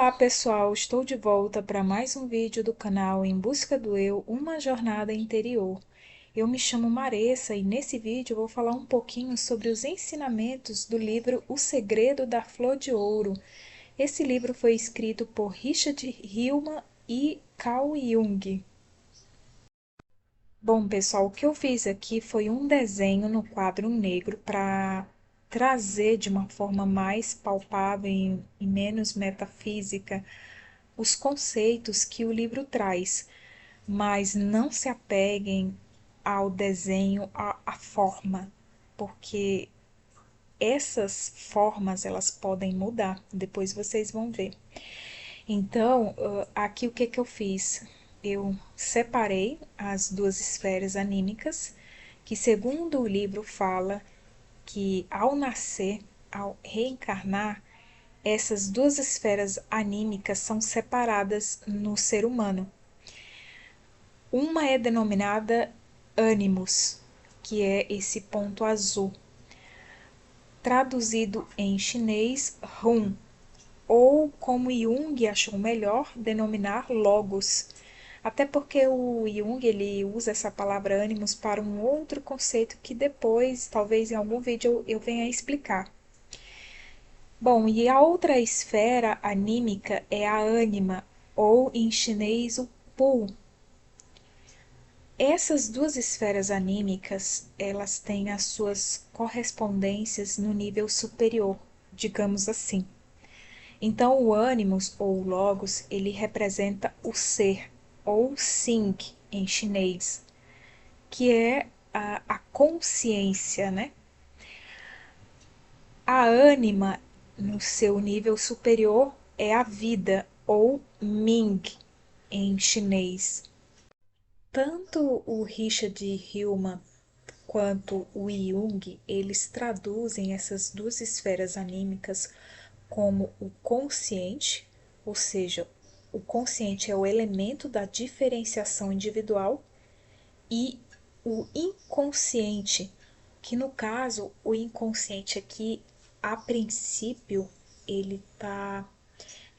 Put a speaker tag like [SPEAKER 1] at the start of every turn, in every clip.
[SPEAKER 1] Olá pessoal, estou de volta para mais um vídeo do canal Em Busca do Eu, uma jornada interior. Eu me chamo Maressa e nesse vídeo vou falar um pouquinho sobre os ensinamentos do livro O Segredo da Flor de Ouro. Esse livro foi escrito por Richard Hillman e Carl Jung. Bom, pessoal, o que eu fiz aqui foi um desenho no quadro negro para trazer de uma forma mais palpável e menos metafísica os conceitos que o livro traz, mas não se apeguem ao desenho, à forma, porque essas formas elas podem mudar, depois vocês vão ver. Então, aqui o que que eu fiz? Eu separei as duas esferas anímicas, que segundo o livro fala que ao nascer, ao reencarnar, essas duas esferas anímicas são separadas no ser humano. Uma é denominada ânimos, que é esse ponto azul, traduzido em chinês Hun, ou como Jung achou melhor denominar logos. Até porque o Jung ele usa essa palavra ânimos para um outro conceito que depois, talvez em algum vídeo, eu venha a explicar. Bom, e a outra esfera anímica é a ânima, ou em chinês o pu. Essas duas esferas anímicas, elas têm as suas correspondências no nível superior, digamos assim. Então, o ânimos ou logos, ele representa o ser, ou Sing em chinês, que é a consciência, né? A ânima, no seu nível superior, é a vida, ou Ming em chinês. Tanto o Richard Hillman quanto o Jung, eles traduzem essas duas esferas anímicas como o consciente, ou seja, o consciente é o elemento da diferenciação individual, e o inconsciente, que no caso, o inconsciente aqui, a princípio, ele está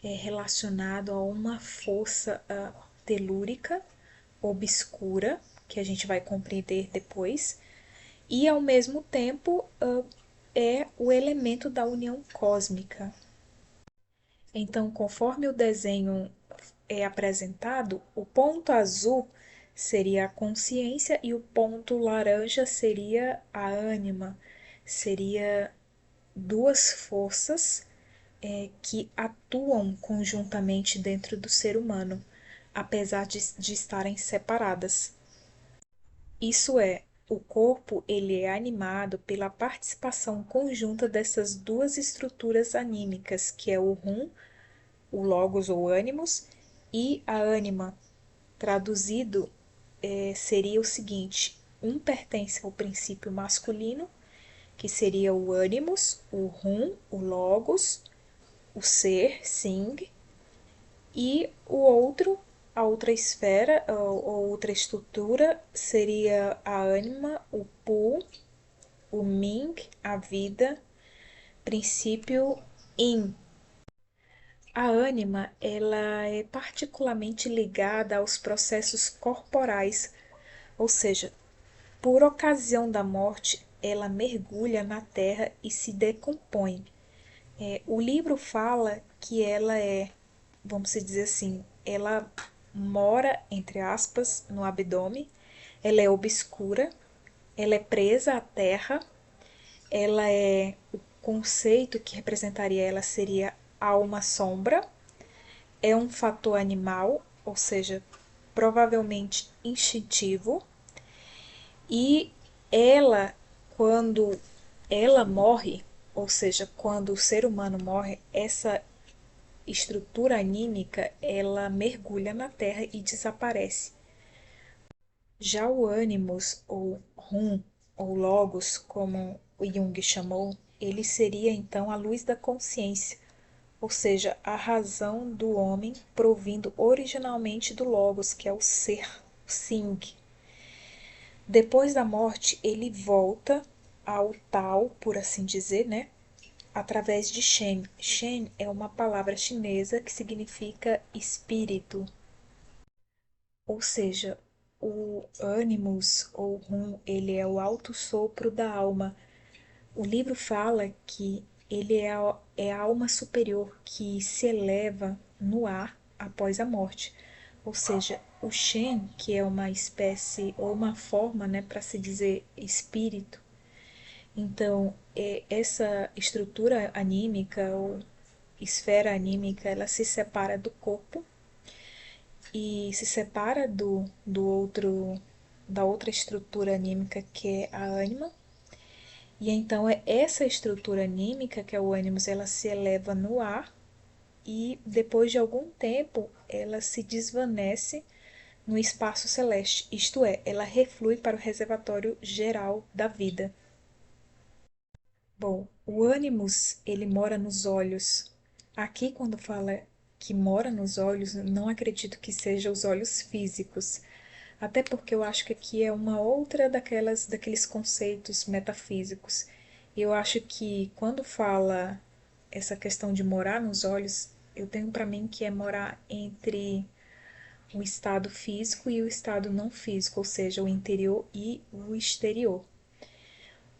[SPEAKER 1] relacionado a uma força telúrica, obscura, que a gente vai compreender depois, e ao mesmo tempo é o elemento da união cósmica. Então, conforme o desenho é apresentado, o ponto azul seria a consciência e o ponto laranja seria a ânima, seria duas forças que atuam conjuntamente dentro do ser humano, apesar de estarem separadas. Isso é, o corpo ele é animado pela participação conjunta dessas duas estruturas anímicas, que é o Hum, o Logos ou ânimos, e a ânima. Traduzido, seria o seguinte: um pertence ao princípio masculino, que seria o ânimos, o Hum, o Logos, o ser, Sing, e o outro, a outra esfera, ou outra estrutura, seria a ânima, o Pu, o Ming, a vida, princípio Yin. A ânima, ela é particularmente ligada aos processos corporais, ou seja, por ocasião da morte, ela mergulha na terra e se decompõe. O livro fala que ela é, vamos dizer assim, ela mora, entre aspas, no abdômen, ela é obscura, ela é presa à terra, ela é, o conceito que representaria ela seria alma sombra, é um fator animal, ou seja, provavelmente instintivo, e ela, quando ela morre, ou seja, quando o ser humano morre, essa estrutura anímica ela mergulha na terra e desaparece. Já o ânimos, ou Hum, ou Logos, como o Jung chamou, ele seria então a luz da consciência, ou seja, a razão do homem provindo originalmente do Logos, que é o ser, o Sing. Depois da morte, ele volta ao tal, por assim dizer, né? através de Shen. Shen é uma palavra chinesa que significa espírito, ou seja, o ânimos ou Hun, ele é o alto sopro da alma. O livro fala que ele é a alma superior que se eleva no ar após a morte. Ou seja, o Shen, que é uma espécie ou uma forma, né, para se dizer espírito. Então, essa estrutura anímica ou esfera anímica, ela se separa do corpo e se separa da outra estrutura anímica que é a ânima. E então é essa estrutura anímica, que é o ânimos, ela se eleva no ar e depois de algum tempo ela se desvanece no espaço celeste, isto é, ela reflui para o reservatório geral da vida. Bom, o ânimos, ele mora nos olhos. Aqui, quando fala que mora nos olhos, não acredito que seja os olhos físicos, até porque eu acho que aqui é uma outra daqueles conceitos metafísicos. Eu acho que quando fala essa questão de morar nos olhos, eu tenho para mim que é morar entre o estado físico e o estado não físico, ou seja, o interior e o exterior.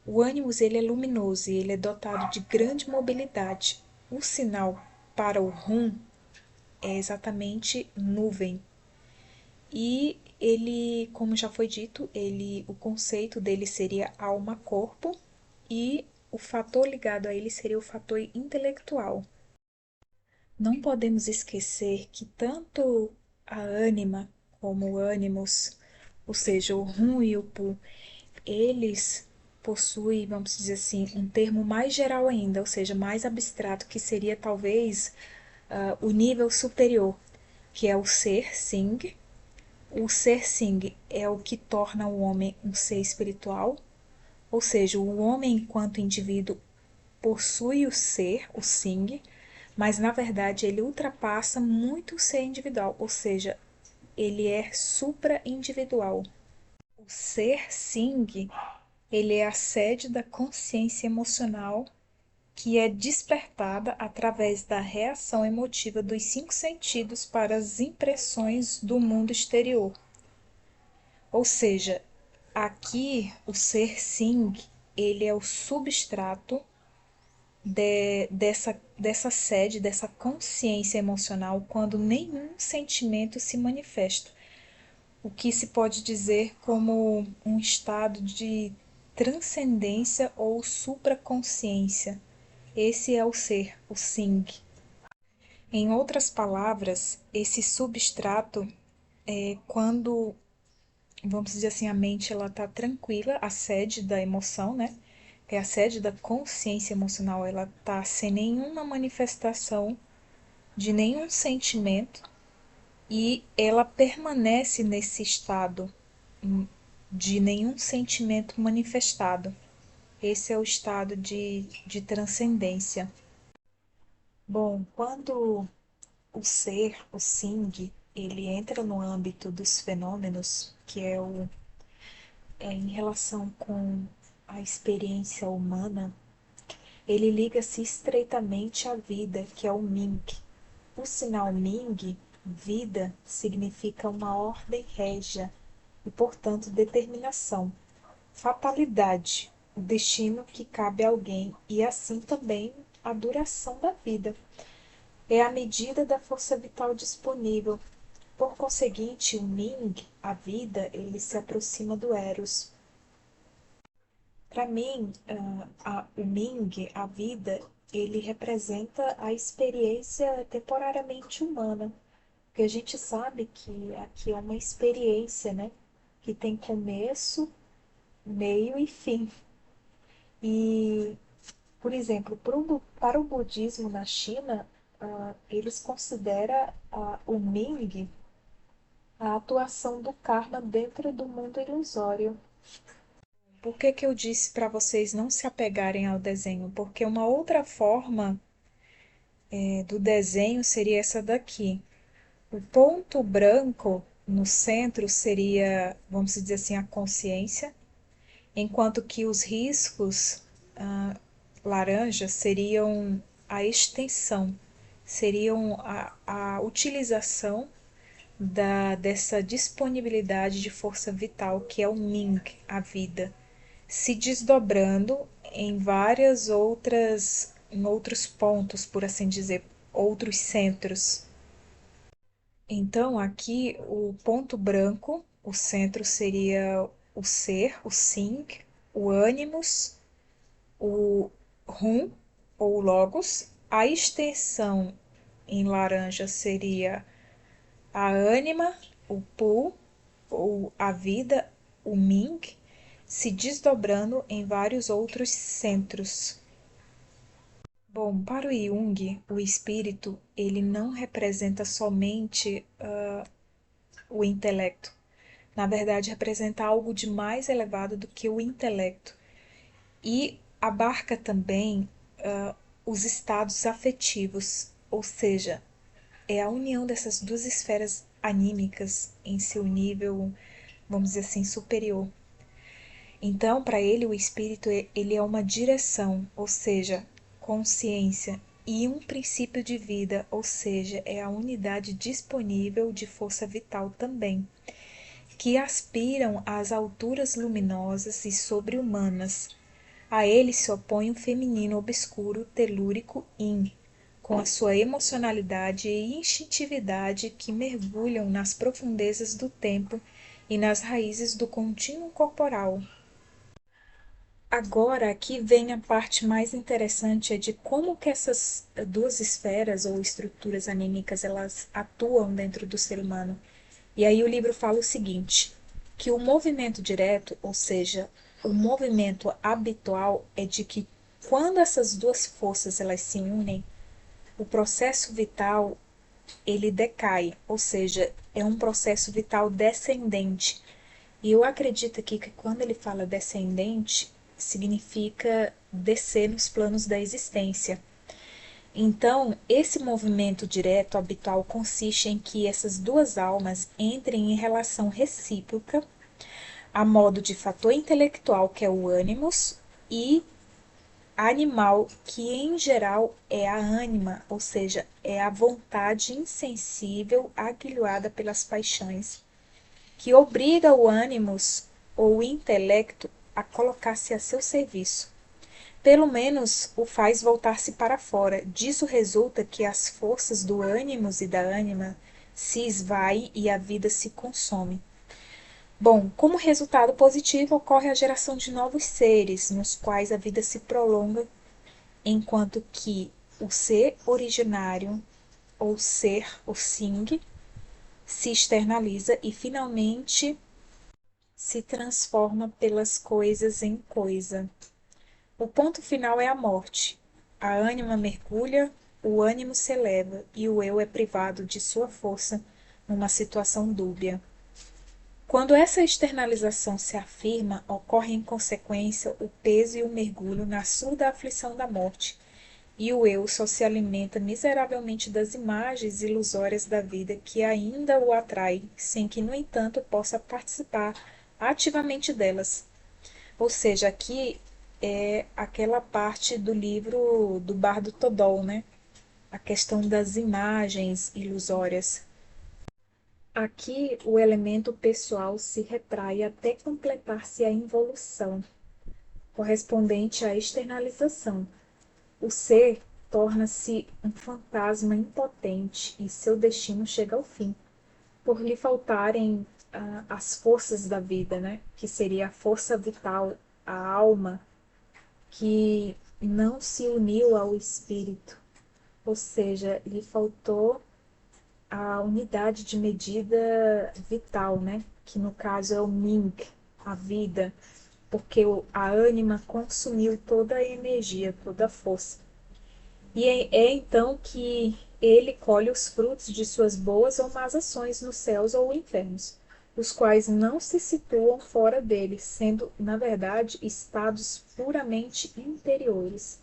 [SPEAKER 1] O ânimos ele é luminoso e ele é dotado de grande mobilidade. O sinal para o rum é exatamente nuvem. E ele, como já foi dito, o conceito dele seria alma-corpo e o fator ligado a ele seria o fator intelectual. Não podemos esquecer que tanto a ânima como o ânimos, ou seja, o rum e o pu, eles possuem, vamos dizer assim, um termo mais geral ainda, ou seja, mais abstrato, que seria talvez o nível superior, que é o ser Sing. O ser Sing é o que torna o homem um ser espiritual, ou seja, o homem enquanto indivíduo possui o ser, o Sing, mas na verdade ele ultrapassa muito o ser individual, ou seja, ele é supra-individual. O ser Sing, ele é a sede da consciência emocional que é despertada através da reação emotiva dos cinco sentidos para as impressões do mundo exterior. Ou seja, aqui o ser Sing, ele é o substrato dessa sede, dessa consciência emocional, quando nenhum sentimento se manifesta, o que se pode dizer como um estado de transcendência ou supraconsciência. Esse é o ser, o Sing. Em outras palavras, esse substrato é quando, vamos dizer assim, a mente ela está tranquila, a sede da emoção, né? É a sede da consciência emocional, ela está sem nenhuma manifestação de nenhum sentimento e ela permanece nesse estado de nenhum sentimento manifestado. Esse é o estado de transcendência. Bom, quando o ser, o Sing, ele entra no âmbito dos fenômenos, que é em relação com a experiência humana, ele liga-se estreitamente à vida, que é o Ming. O sinal Ming, vida, significa uma ordem régia e, portanto, determinação, fatalidade, o destino que cabe a alguém e, assim também, a duração da vida. É a medida da força vital disponível. Por conseguinte, o Ming, a vida, ele se aproxima do Eros. Para mim, o Ming, a vida, ele representa a experiência temporariamente humana, porque a gente sabe que aqui é uma experiência, né? Que tem começo, meio e fim. E, por exemplo, para o budismo na China, eles consideram o Ming a atuação do karma dentro do mundo ilusório. Por que que eu disse para vocês não se apegarem ao desenho? Porque uma outra forma do desenho seria essa daqui. O ponto branco no centro seria, vamos dizer assim, a consciência, enquanto que os riscos laranja seriam a extensão, seriam a utilização dessa disponibilidade de força vital que é o Ming, a vida, se desdobrando em outros pontos, por assim dizer, outros centros. Então, aqui o ponto branco, o centro seria o ser, o Sing, o ânimos, o Hum, ou Logos. A extensão em laranja seria a ânima, o Pu, ou a vida, o Ming, se desdobrando em vários outros centros. Bom, para o Jung, o espírito, ele não representa somente o intelecto. Na verdade, representa algo de mais elevado do que o intelecto. E abarca também os estados afetivos, ou seja, é a união dessas duas esferas anímicas em seu nível, vamos dizer assim, superior. Então, para ele, o espírito ele é uma direção, ou seja, consciência, e um princípio de vida, ou seja, é a unidade disponível de força vital também, que aspiram às alturas luminosas e sobre-humanas. A ele se opõe o feminino obscuro telúrico Yin, com a sua emocionalidade e instintividade que mergulham nas profundezas do tempo e nas raízes do contínuo corporal. Agora aqui vem a parte mais interessante, é de como que essas duas esferas ou estruturas anímicas elas atuam dentro do ser humano. E aí o livro fala o seguinte, que o movimento direto, ou seja, o movimento habitual é de que quando essas duas forças elas se unem, o processo vital ele decai, ou seja, é um processo vital descendente. E eu acredito aqui que quando ele fala descendente, significa descer nos planos da existência. Então, esse movimento direto habitual consiste em que essas duas almas entrem em relação recíproca, a modo de fator intelectual, que é o ânimos, e animal, que em geral é a ânima, ou seja, é a vontade insensível aguilhoada pelas paixões, que obriga o ânimos ou o intelecto a colocar-se a seu serviço. Pelo menos o faz voltar-se para fora. Disso resulta que as forças do ânimos e da ânima se esvaem e a vida se consome. Bom, como resultado positivo ocorre a geração de novos seres, nos quais a vida se prolonga, enquanto que o ser originário, ou ser, o Sing, se externaliza e finalmente se transforma pelas coisas em coisa. O ponto final é a morte. A ânima mergulha, o ânimo se eleva e o eu é privado de sua força numa situação dúbia. Quando essa externalização se afirma, ocorre em consequência o peso e o mergulho na surda aflição da morte, e o eu só se alimenta miseravelmente das imagens ilusórias da vida que ainda o atrai, sem que, no entanto, possa participar ativamente delas. Ou seja, aqui é aquela parte do livro do Bardo Todol, né? A questão das imagens ilusórias. Aqui o elemento pessoal se retrai até completar-se a involução, correspondente à externalização. O ser torna-se um fantasma impotente e seu destino chega ao fim, por lhe faltarem as forças da vida, né? Que seria a força vital, a alma, que não se uniu ao espírito, ou seja, lhe faltou a unidade de medida vital, né? Que no caso é o Ming, a vida, porque a ânima consumiu toda a energia, toda a força. E é então que ele colhe os frutos de suas boas ou más ações nos céus ou infernos, os quais não se situam fora dele, sendo, na verdade, estados puramente interiores.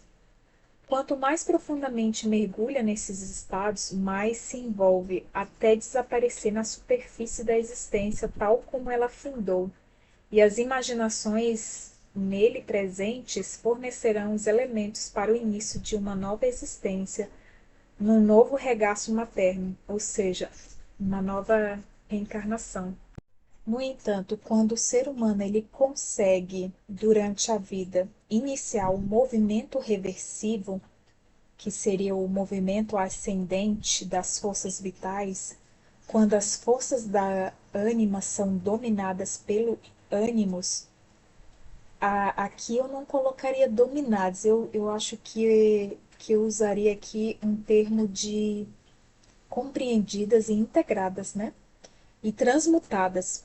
[SPEAKER 1] Quanto mais profundamente mergulha nesses estados, mais se envolve, até desaparecer na superfície da existência tal como ela findou, e as imaginações nele presentes fornecerão os elementos para o início de uma nova existência, num novo regaço materno, ou seja, uma nova reencarnação. No entanto, quando o ser humano ele consegue, durante a vida, iniciar um movimento reversivo, que seria o movimento ascendente das forças vitais, quando as forças da ânima são dominadas pelo ânimos, aqui eu não colocaria dominados, eu acho que eu usaria aqui um termo de compreendidas e integradas, né? E transmutadas.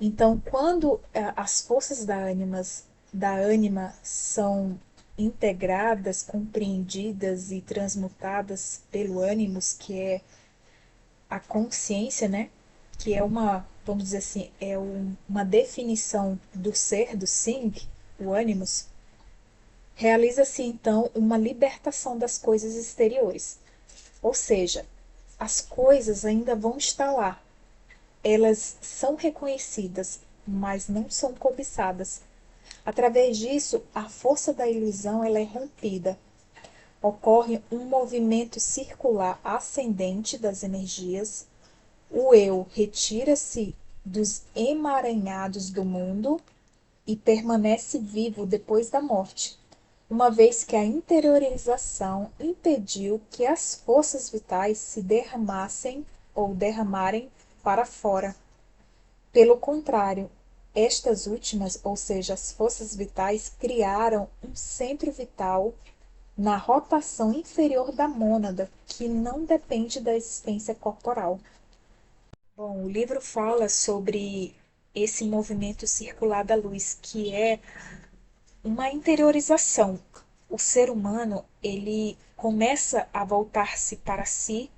[SPEAKER 1] Então, quando as forças da ânima são integradas, compreendidas e transmutadas pelo ânimos, que é a consciência, né? Que é uma, vamos dizer assim, uma definição do ser, do Sing, o ânimos, realiza-se então uma libertação das coisas exteriores. Ou seja, as coisas ainda vão estar lá, elas são reconhecidas, mas não são cobiçadas. Através disso, a força da ilusão ela é rompida. Ocorre um movimento circular ascendente das energias. O eu retira-se dos emaranhados do mundo e permanece vivo depois da morte, uma vez que a interiorização impediu que as forças vitais se derramassem ou derramarem para fora. Pelo contrário, estas últimas, ou seja, as forças vitais, criaram um centro vital na rotação inferior da mônada, que não depende da existência corporal. Bom, o livro fala sobre esse movimento circular da luz, que é uma interiorização. O ser humano, ele começa a voltar-se para si,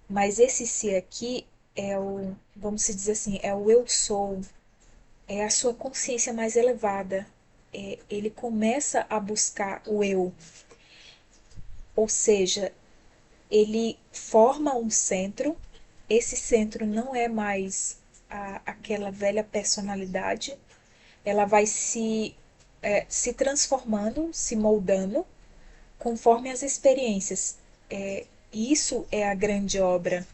[SPEAKER 1] mas esse si aqui é o, vamos dizer assim, é o eu sou, é a sua consciência mais elevada. Ele começa a buscar o eu, ou seja, ele forma um centro. Esse centro não é mais aquela velha personalidade, ela vai se transformando, se moldando conforme as experiências. Isso é a grande obra.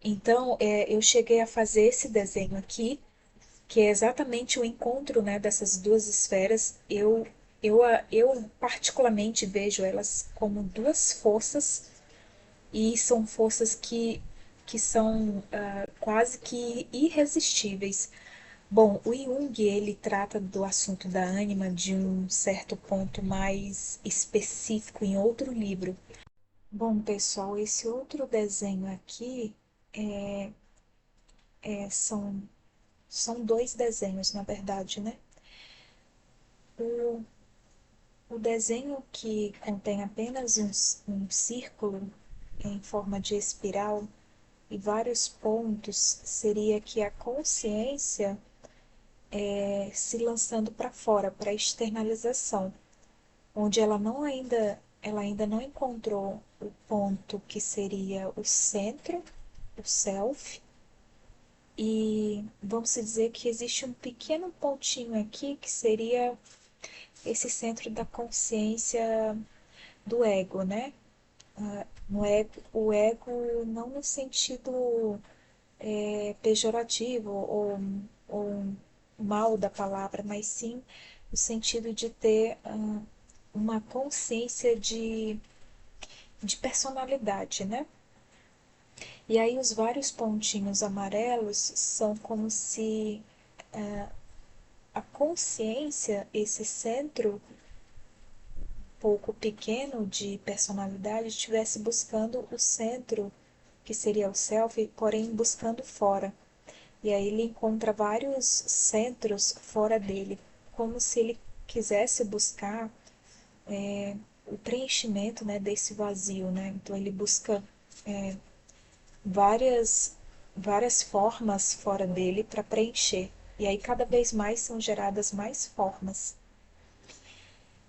[SPEAKER 1] Então, eu cheguei a fazer esse desenho aqui, que é exatamente o encontro, né, dessas duas esferas. Eu particularmente vejo elas como duas forças, e são forças que são quase que irresistíveis. Bom, o Jung, ele trata do assunto da ânima de um certo ponto mais específico em outro livro. Bom, pessoal, esse outro desenho aqui são dois desenhos, na verdade, né? O, o desenho que contém apenas um círculo em forma de espiral e vários pontos seria que a consciência se lançando para fora, para a externalização, onde ela ainda não encontrou o ponto que seria o centro, o self, e vamos dizer que existe um pequeno pontinho aqui que seria esse centro da consciência do ego, né? No ego, o ego não no sentido pejorativo ou mal da palavra, mas sim no sentido de ter uma consciência de personalidade, né? E aí os vários pontinhos amarelos são como se a consciência, esse centro pouco pequeno de personalidade, estivesse buscando o centro, que seria o self, porém buscando fora. E aí ele encontra vários centros fora dele, como se ele quisesse buscar o preenchimento, né, desse vazio, né? Então ele busca várias várias formas fora dele para preencher. E aí cada vez mais são geradas mais formas.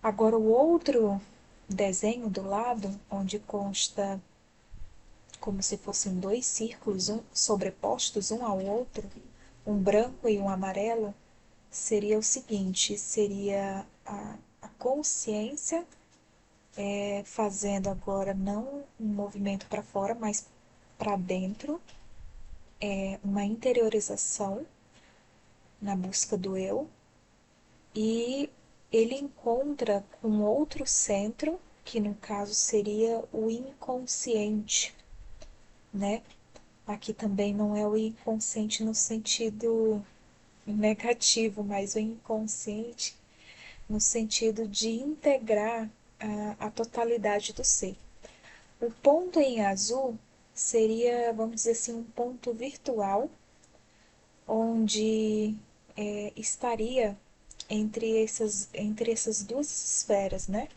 [SPEAKER 1] Agora o outro desenho do lado, onde consta como se fossem dois círculos sobrepostos um ao outro, um branco e um amarelo, seria o seguinte, seria a consciência fazendo agora não um movimento para fora, mas para dentro, uma interiorização na busca do eu, e ele encontra com outro centro, que no caso seria o inconsciente, né? Aqui também não é o inconsciente no sentido negativo, mas o inconsciente no sentido de integrar a totalidade do ser. O ponto em azul seria, vamos dizer assim, um ponto virtual, onde estaria entre essas duas esferas, né?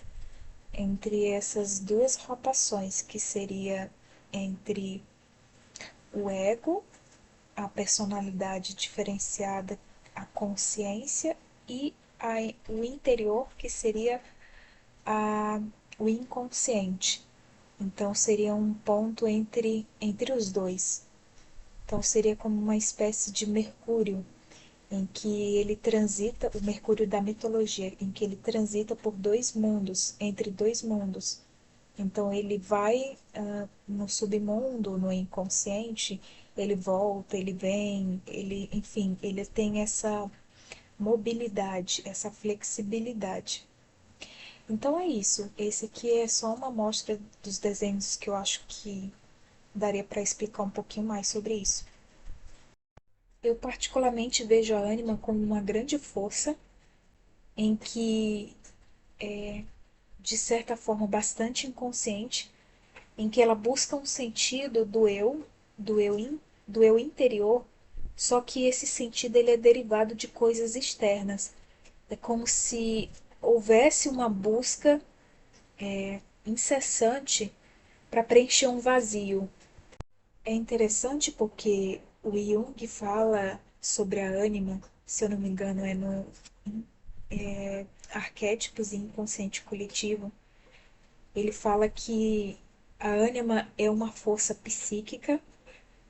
[SPEAKER 1] Entre essas duas rotações, que seria entre o ego, a personalidade diferenciada, a consciência, e o interior, que seria a, o inconsciente. Então seria um ponto entre os dois. Então seria como uma espécie de Mercúrio, em que ele transita, o Mercúrio da mitologia, em que ele transita por dois mundos, entre dois mundos. Então ele vai no submundo, no inconsciente, ele volta, ele vem, ele, enfim, ele tem essa mobilidade, essa flexibilidade. Então é isso. Esse aqui é só uma amostra dos desenhos que eu acho que daria para explicar um pouquinho mais sobre isso. Eu particularmente vejo a Anima como uma grande força em que, de certa forma, bastante inconsciente, em que ela busca um sentido do eu, do eu interior, só que esse sentido ele é derivado de coisas externas. É como se houvesse uma busca incessante para preencher um vazio. É interessante porque o Jung fala sobre a ânima, se eu não me engano, é no Arquétipos e Inconsciente Coletivo. Ele fala que a ânima é uma força psíquica,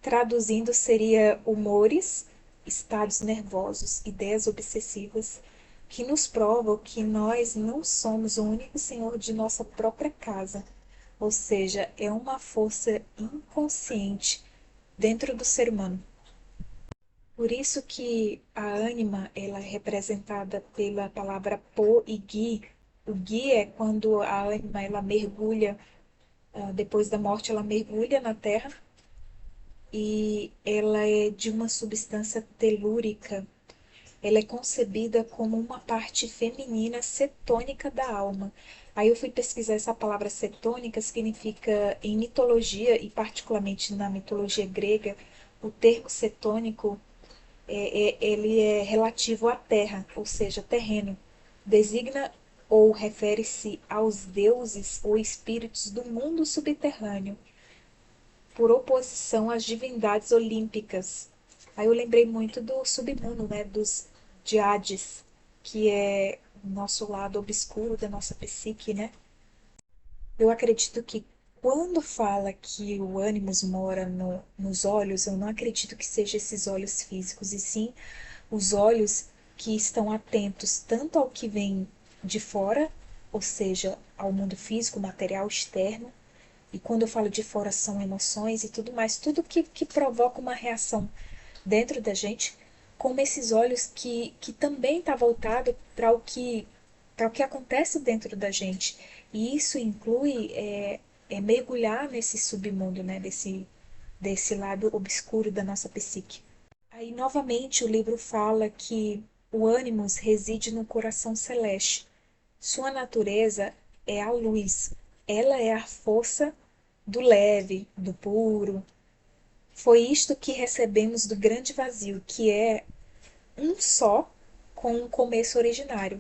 [SPEAKER 1] traduzindo seria humores, estados nervosos, ideias obsessivas, que nos provam que nós não somos o único senhor de nossa própria casa. Ou seja, é uma força inconsciente dentro do ser humano. Por isso que a ânima ela é representada pela palavra po e gui. O gui é quando a ânima ela mergulha, depois da morte ela mergulha na terra, e ela é de uma substância telúrica. Ela é concebida como uma parte feminina cetônica da alma. Aí eu fui pesquisar essa palavra cetônica, significa em mitologia, e particularmente na mitologia grega, o termo cetônico ele é relativo à terra, ou seja, terreno. Designa ou refere-se aos deuses ou espíritos do mundo subterrâneo, por oposição às divindades olímpicas. Aí eu lembrei muito do submundo, né, dos de Hades, que é o nosso lado obscuro da nossa psique, né? Eu acredito que quando fala que o ânimos mora nos olhos, eu não acredito que seja esses olhos físicos, e sim os olhos que estão atentos tanto ao que vem de fora, ou seja, ao mundo físico, material externo, e quando eu falo de fora são emoções e tudo mais, tudo que provoca uma reação dentro da gente, como esses olhos que também está voltado para o que acontece dentro da gente. E isso inclui mergulhar nesse submundo, né? Desse lado obscuro da nossa psique. Aí, novamente, o livro fala que o ânimos reside no coração celeste. Sua natureza é a luz. Ela é a força do leve, do puro. Foi isto que recebemos do grande vazio, que é um só com o começo originário.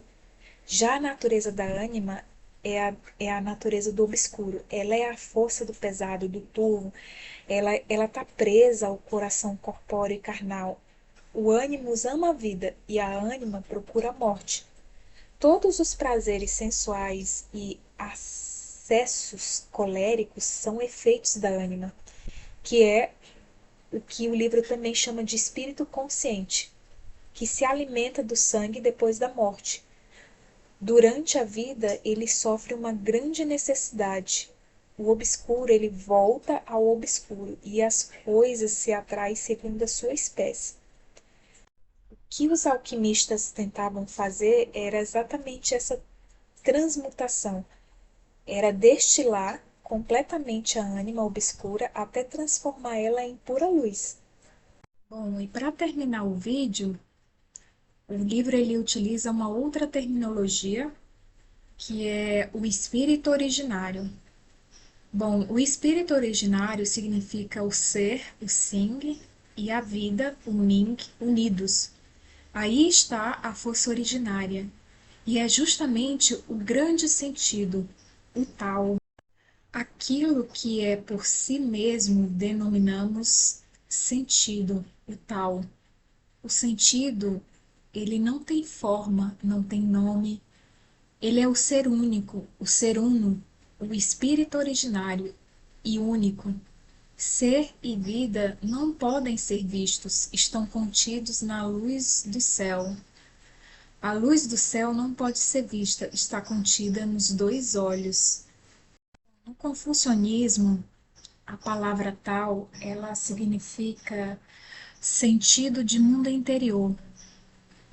[SPEAKER 1] Já a natureza da ânima é a natureza do obscuro. Ela é a força do pesado, do turvo. Ela está presa ao coração corpóreo e carnal. O ânimos ama a vida e a ânima procura a morte. Todos os prazeres sensuais e acessos coléricos são efeitos da ânima, que é o que o livro também chama de espírito consciente, que se alimenta do sangue depois da morte. Durante a vida, ele sofre uma grande necessidade. O obscuro, ele volta ao obscuro e as coisas se atraem segundo a sua espécie. O que os alquimistas tentavam fazer era exatamente essa transmutação. Era destilar completamente a ânima obscura até transformar ela em pura luz. Bom, e para terminar o vídeo, o livro ele utiliza uma outra terminologia, que é o espírito originário. Bom, o espírito originário significa o ser, o Sing, e a vida, o Ming, unidos. Aí está a força originária, e é justamente o grande sentido, o tal. Aquilo que é por si mesmo denominamos sentido, o tal. O sentido, ele não tem forma, não tem nome. Ele é o ser único, o ser uno, o espírito originário e único. Ser e vida não podem ser vistos, estão contidos na luz do céu. A luz do céu não pode ser vista, está contida nos dois olhos. No confucionismo, a palavra tal, ela significa sentido de mundo interior,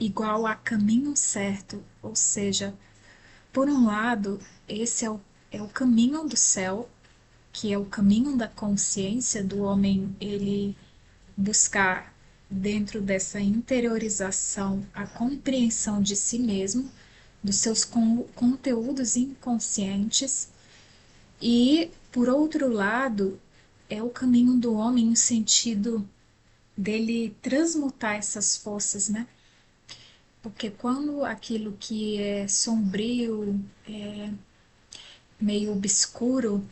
[SPEAKER 1] igual a caminho certo, ou seja, por um lado, esse é o caminho do céu, que é o caminho da consciência do homem, ele buscar dentro dessa interiorização a compreensão de si mesmo, dos seus conteúdos inconscientes, e, por outro lado, é o caminho do homem no sentido dele transmutar essas forças, né? Porque quando aquilo que é sombrio, meio obscuro,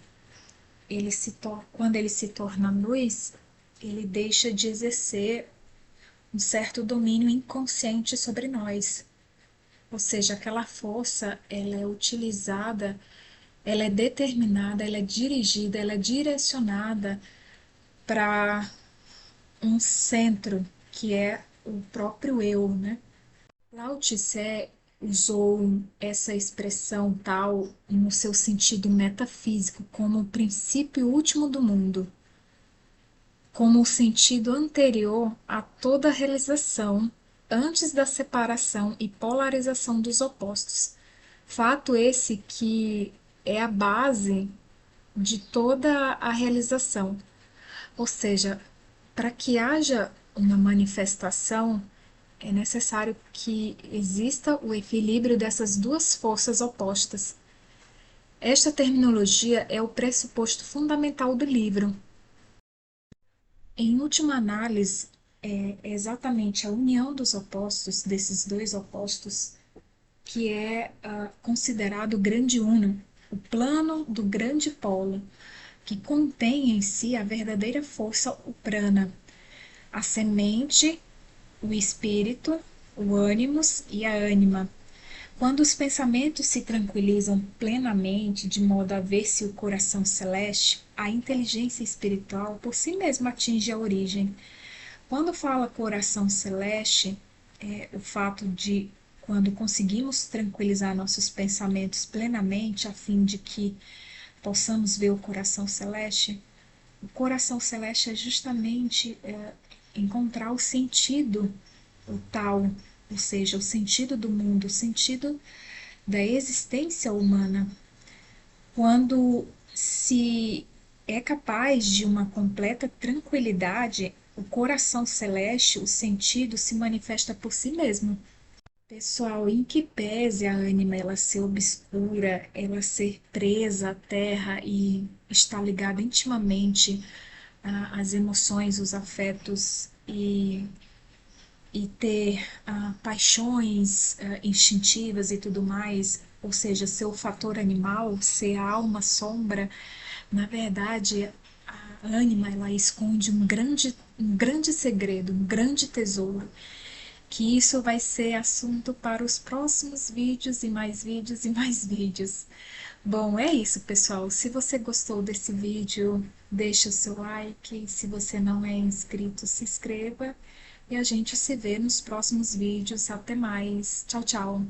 [SPEAKER 1] quando ele se torna luz, ele deixa de exercer um certo domínio inconsciente sobre nós. Ou seja, aquela força, ela é utilizada, ela é determinada, ela é dirigida, ela é direcionada para um centro, que é o próprio eu, né? Lao Tse usou essa expressão tal no seu sentido metafísico como o princípio último do mundo, como o sentido anterior a toda realização, antes da separação e polarização dos opostos. Fato esse que é a base de toda a realização. Ou seja, para que haja uma manifestação, é necessário que exista o equilíbrio dessas duas forças opostas. Esta terminologia é o pressuposto fundamental do livro. Em última análise, é exatamente a união dos opostos, desses dois opostos, que é considerado o grande uno, o plano do grande polo, que contém em si a verdadeira força, o prana, a semente, o espírito, o ânimos e a ânima. Quando os pensamentos se tranquilizam plenamente, de modo a ver-se o coração celeste, a inteligência espiritual por si mesma atinge a origem. Quando fala coração celeste, é o fato de quando conseguimos tranquilizar nossos pensamentos plenamente, a fim de que possamos ver o coração celeste é justamente encontrar o sentido, o tal, ou seja, o sentido do mundo, o sentido da existência humana. Quando se é capaz de uma completa tranquilidade, o coração celeste, o sentido, se manifesta por si mesmo. Pessoal, em que pese a ânima ela ser obscura, ela ser presa à terra e estar ligada intimamente às emoções, os afetos e ter paixões instintivas e tudo mais, ou seja, ser o fator animal, ser a alma sombra, na verdade, a ânima ela esconde um grande segredo, um grande tesouro, que isso vai ser assunto para os próximos vídeos e mais vídeos e mais vídeos. Bom, é isso, pessoal. Se você gostou desse vídeo, deixa o seu like. Se você não é inscrito, se inscreva. e a gente se vê nos próximos vídeos. Até mais. Tchau, tchau.